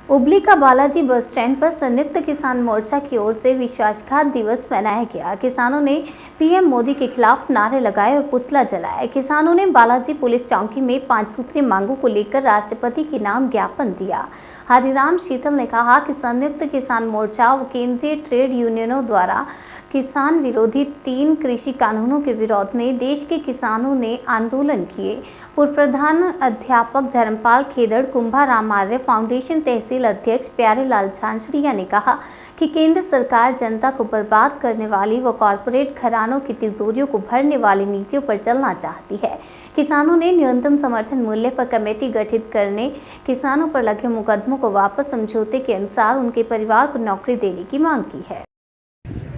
उबली का Balaji bus stand पर संयुक्त किसान मोर्चा की ओर से विश्वासघात दिवस मनाया गया। किसानों ने पीएम मोदी के खिलाफ नारे लगाए और पुतला जलाया। किसानों ने बालाजी पुलिस चौकी में 5 सूत्रीय मांगों को लेकर राष्ट्रपति के नाम ज्ञापन दिया। हरिराम शीतल ने कहा कि संयुक्त किसान मोर्चा व केंद्रीय ट्रेड यूनियनों द्वारा किसान विरोधी 3 कृषि कानूनों के विरोध में देश के किसानों ने आंदोलन किए। पूर्व प्रधान अध्यापक धर्मपाल खेदड़, कुंभा राम आर्य फाउंडेशन तहसील अध्यक्ष प्यारेलाल झांझड़िया ने कहा कि केंद्र सरकार जनता को बर्बाद करने वाली व कॉरपोरेट घरानों की तिजोरियों को भरने वाली नीतियों पर चलना चाहती है। किसानों ने न्यूनतम समर्थन मूल्य पर कमेटी गठित करने, किसानों पर लगे मुकदमों को वापस समझौते के अनुसार उनके परिवार को नौकरी देने की मांग की है।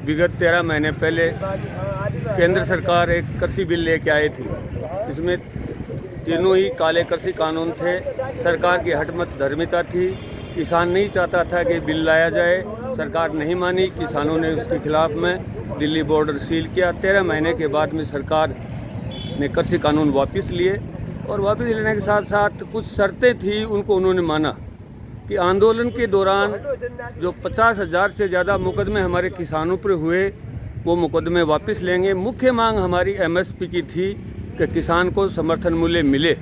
विगत 13 महीने पहले केंद्र सरकार एक कृषि बिल लेके आई थी। इसमें तीनों ही काले कृषि कानून थे। सरकार की हठमत धर्मिता थी। किसान नहीं चाहता था कि बिल लाया जाए, सरकार नहीं मानी। किसानों ने उसके खिलाफ में दिल्ली बॉर्डर सील किया। 13 महीने के बाद में सरकार ने कृषि कानून वापस लिए और वापस लेने के साथ साथ कुछ शर्तें थी, उनको उन्होंने माना कि आंदोलन के दौरान जो 50,000 से ज़्यादा मुकदमे हमारे किसानों पर हुए, वो मुकदमे वापस लेंगे। मुख्य मांग हमारी एमएसपी की थी कि किसान को समर्थन मूल्य मिले।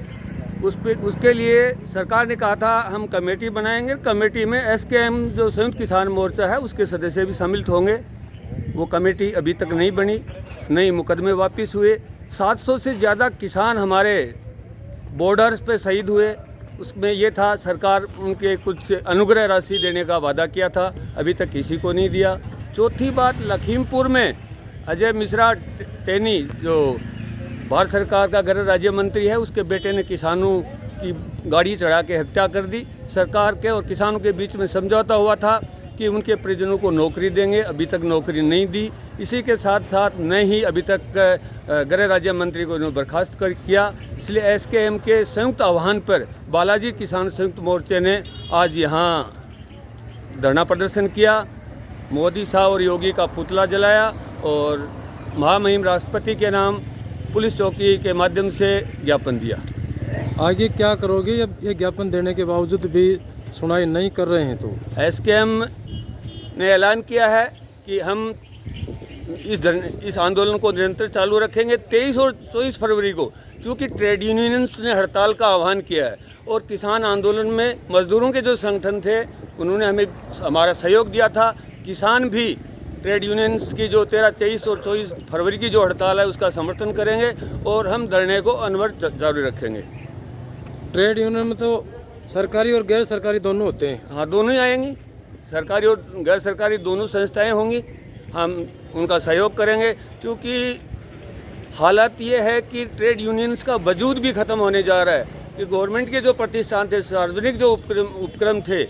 उसके लिए सरकार ने कहा था हम कमेटी बनाएंगे। कमेटी में एसकेएम जो संयुक्त किसान मोर्चा है उसके सदस्य भी सम्मिलित होंगे। वो कमेटी अभी तक नहीं बनी, नई मुकदमे वापस हुए। 700 से ज़्यादा किसान हमारे बॉर्डर्स पे शहीद हुए। उसमें ये था सरकार उनके कुछ अनुग्रह राशि देने का वादा किया था, अभी तक किसी को नहीं दिया। चौथी बात, लखीमपुर में अजय मिश्रा टेनी जो भारत सरकार का गृह राज्य मंत्री है, उसके बेटे ने किसानों की गाड़ी चढ़ा के हत्या कर दी। सरकार के और किसानों के बीच में समझौता हुआ था कि उनके परिजनों को नौकरी देंगे, अभी तक नौकरी नहीं दी। इसी के साथ साथ न ही अभी तक गृह राज्य मंत्री को उन्होंने बर्खास्त किया। इसलिए एसकेएम के संयुक्त आह्वान पर बालाजी किसान संयुक्त मोर्चे ने आज यहाँ धरना प्रदर्शन किया। मोदी साहब और योगी का पुतला जलाया और महामहिम राष्ट्रपति के नाम पुलिस चौकी के माध्यम से ज्ञापन दिया। आगे क्या करोगे जब ये ज्ञापन देने के बावजूद भी सुनाई नहीं कर रहे हैं? तो एसकेएम ने ऐलान किया है कि हम इस आंदोलन को निरंतर चालू रखेंगे। 23 और 24 फरवरी को चूँकि ट्रेड यूनियंस ने हड़ताल का आह्वान किया है और किसान आंदोलन में मजदूरों के जो संगठन थे उन्होंने हमें हमारा सहयोग दिया था। किसान भी ट्रेड यूनियंस की जो 13, 23 और 24 फरवरी की जो हड़ताल है उसका समर्थन करेंगे और हम धरने को अनवरत जारी रखेंगे। ट्रेड यूनियन में तो सरकारी और गैर सरकारी दोनों होते हैं। हाँ, दोनों ही आएंगी, सरकारी और गैर सरकारी दोनों संस्थाएं होंगी। हम उनका सहयोग करेंगे क्योंकि हालात ये है कि ट्रेड यूनियंस का वजूद भी ख़त्म होने जा रहा है कि गवर्नमेंट के जो प्रतिष्ठान थे, सार्वजनिक जो उपक्रम थे,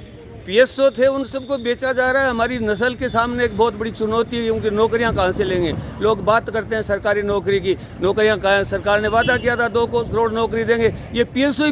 पीएसओ थे, उन सबको बेचा जा रहा है। हमारी नस्ल के सामने एक बहुत बड़ी चुनौती है, उनकी नौकरियां कहाँ से लेंगे। लोग बात करते हैं सरकारी नौकरी की, नौकरियां कहाँ हैं? सरकार ने वादा किया था 2 करोड़ नौकरी देंगे, ये पीएसओ